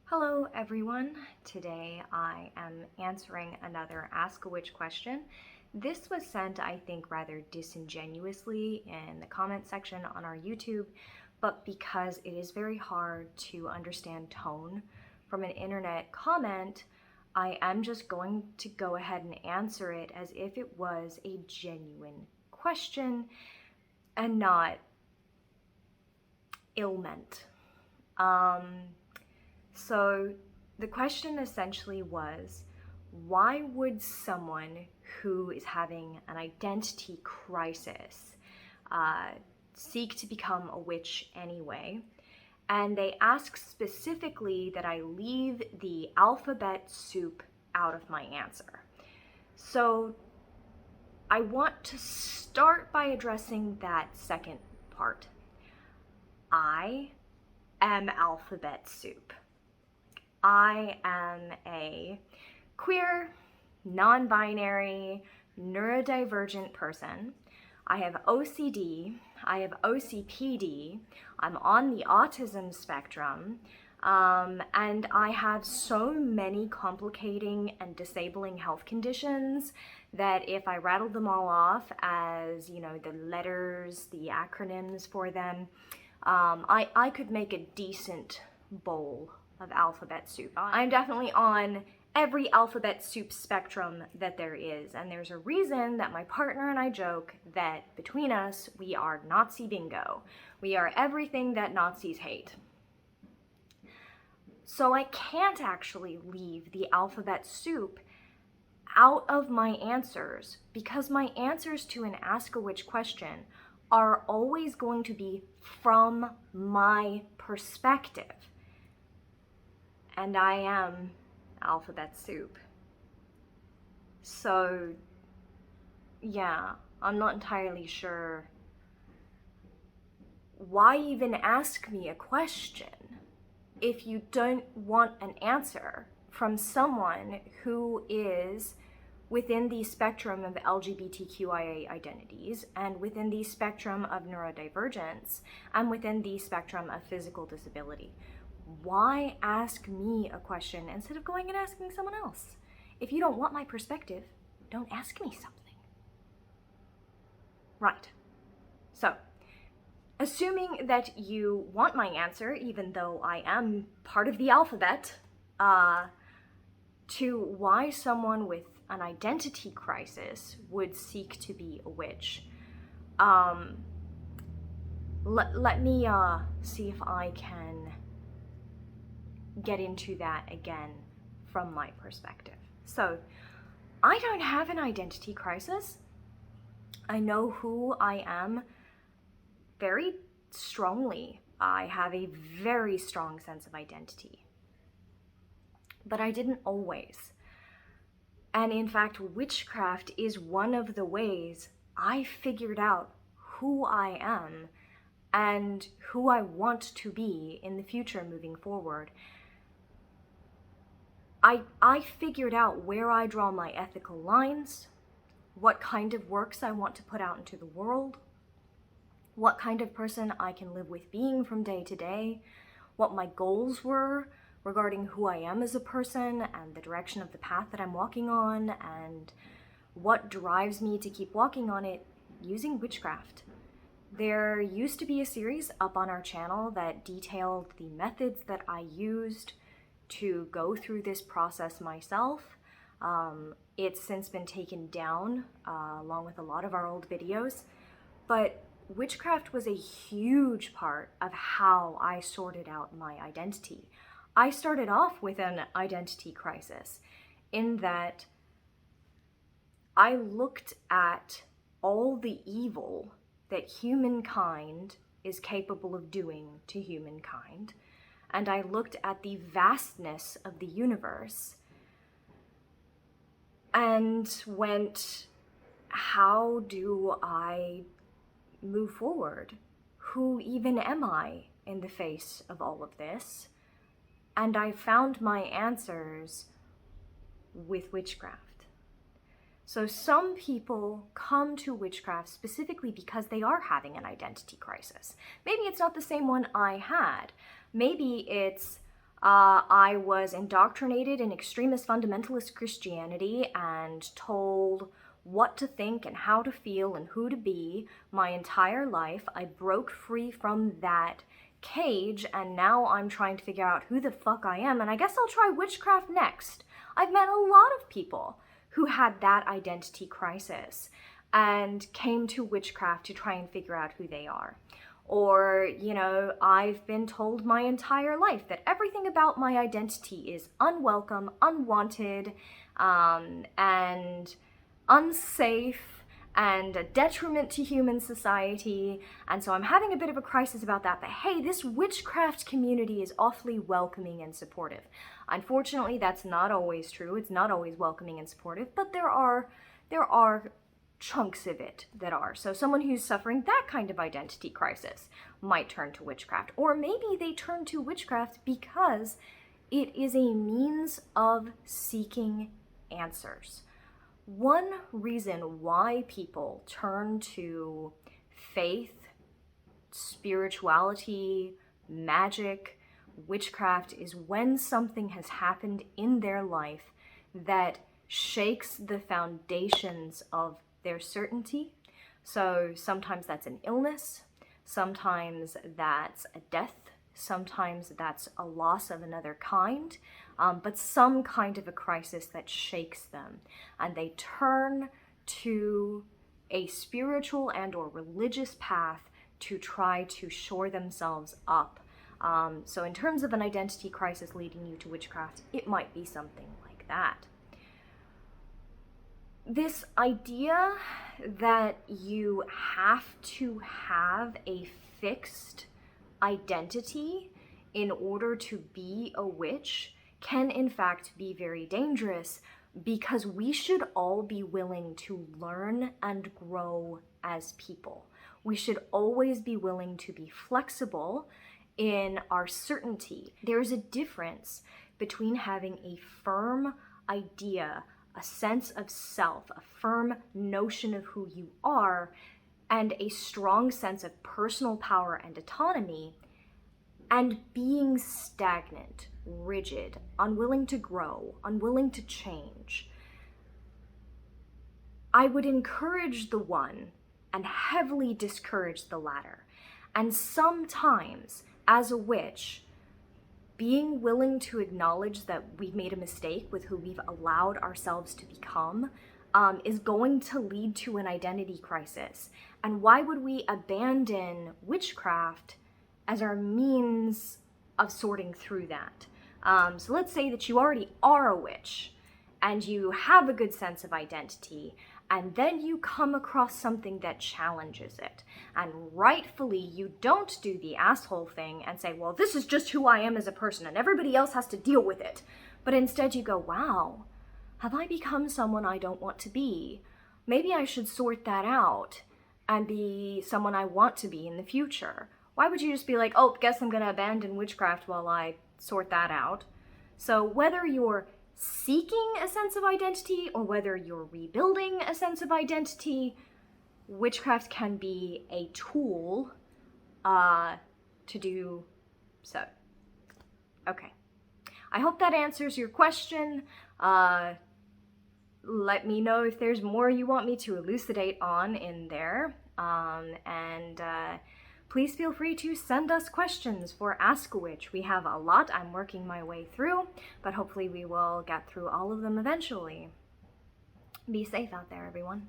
Hello everyone, today I am answering another Ask a Witch question. This was sent, I think, rather disingenuously in the comment section on our YouTube, but because it is very hard to understand tone from an internet comment, I am just going to go ahead and answer it as if it was a genuine question and not ill-meant. So the question essentially was, why would someone who is having an identity crisis seek to become a witch anyway? And they ask specifically that I leave the alphabet soup out of my answer. So I want to start by addressing that second part. I am alphabet soup. I am a queer, non-binary, neurodivergent person. I have OCD, I have OCPD, I'm on the autism spectrum, and I have so many complicating and disabling health conditions that if I rattled them all off as, the letters, the acronyms for them, I could make a decent bowl of alphabet soup. I'm definitely on every alphabet soup spectrum that there is, and there's a reason that my partner and I joke that between us, we are Nazi bingo. We are everything that Nazis hate. So I can't actually leave the alphabet soup out of my answers because my answers to an Ask a Witch question are always going to be from my perspective. And I am alphabet soup. So, yeah, I'm not entirely sure why even ask me a question if you don't want an answer from someone who is within the spectrum of LGBTQIA identities and within the spectrum of neurodivergence and within the spectrum of physical disability. Why ask me a question instead of going and asking someone else? If you don't want my perspective, don't ask me something. Right. So, assuming that you want my answer, even though I am part of the alphabet, to why someone with an identity crisis would seek to be a witch, let me see if I can get into that again from my perspective. So, I don't have an identity crisis. I know who I am very strongly. I have a very strong sense of identity. But I didn't always. And in fact, witchcraft is one of the ways I figured out who I am and who I want to be in the future moving forward. I figured out where I draw my ethical lines, what kind of works I want to put out into the world, what kind of person I can live with being from day to day, what my goals were regarding who I am as a person and the direction of the path that I'm walking on, and what drives me to keep walking on it using witchcraft. There used to be a series up on our channel that detailed the methods that I used to go through this process myself. It's since been taken down along with a lot of our old videos, but witchcraft was a huge part of how I sorted out my identity. I started off with an identity crisis in that I looked at all the evil that humankind is capable of doing to humankind, and I looked at the vastness of the universe, and went, how do I move forward? Who even am I in the face of all of this? And I found my answers with witchcraft. So some people come to witchcraft specifically because they are having an identity crisis. Maybe it's not the same one I had. Maybe it's I was indoctrinated in extremist fundamentalist Christianity and told what to think and how to feel and who to be my entire life. I broke free from that cage, and now I'm trying to figure out who the fuck I am, and I guess I'll try witchcraft next. I've met a lot of people who had that identity crisis and came to witchcraft to try and figure out who they are. Or, I've been told my entire life that everything about my identity is unwelcome, unwanted, and unsafe, and a detriment to human society. And so I'm having a bit of a crisis about that. But hey, this witchcraft community is awfully welcoming and supportive. Unfortunately, that's not always true. It's not always welcoming and supportive, but there are chunks of it that are. So someone who's suffering that kind of identity crisis might turn to witchcraft. Or maybe they turn to witchcraft because it is a means of seeking answers. One reason why people turn to faith, spirituality, magic, witchcraft is when something has happened in their life that shakes the foundations of their certainty. So sometimes that's an illness, sometimes that's a death, sometimes that's a loss of another kind, but some kind of a crisis that shakes them, and they turn to a spiritual and or religious path to try to shore themselves up. So in terms of an identity crisis leading you to witchcraft, it might be something like that. This idea that you have to have a fixed identity in order to be a witch can in fact be very dangerous, because we should all be willing to learn and grow as people. We should always be willing to be flexible in our certainty. There's a difference between having a firm idea, a sense of self, a firm notion of who you are, and a strong sense of personal power and autonomy, and being stagnant, rigid, unwilling to grow, unwilling to change. I would encourage the one and heavily discourage the latter. And sometimes, as a witch, being willing to acknowledge that we've made a mistake with who we've allowed ourselves to become is going to lead to an identity crisis. And why would we abandon witchcraft as our means of sorting through that? So let's say that you already are a witch and you have a good sense of identity, and then you come across something that challenges it. And rightfully, you don't do the asshole thing and say, well, this is just who I am as a person and everybody else has to deal with it. But instead you go, wow, have I become someone I don't want to be? Maybe I should sort that out and be someone I want to be in the future. Why would you just be like, oh, guess I'm gonna abandon witchcraft while I sort that out? So whether you're seeking a sense of identity or whether you're rebuilding a sense of identity, witchcraft can be a tool to do so. Okay. I hope that answers your question. Let me know if there's more you want me to elucidate on in there. Please feel free to send us questions for Ask a Witch. We have a lot I'm working my way through, but hopefully we will get through all of them eventually. Be safe out there, everyone.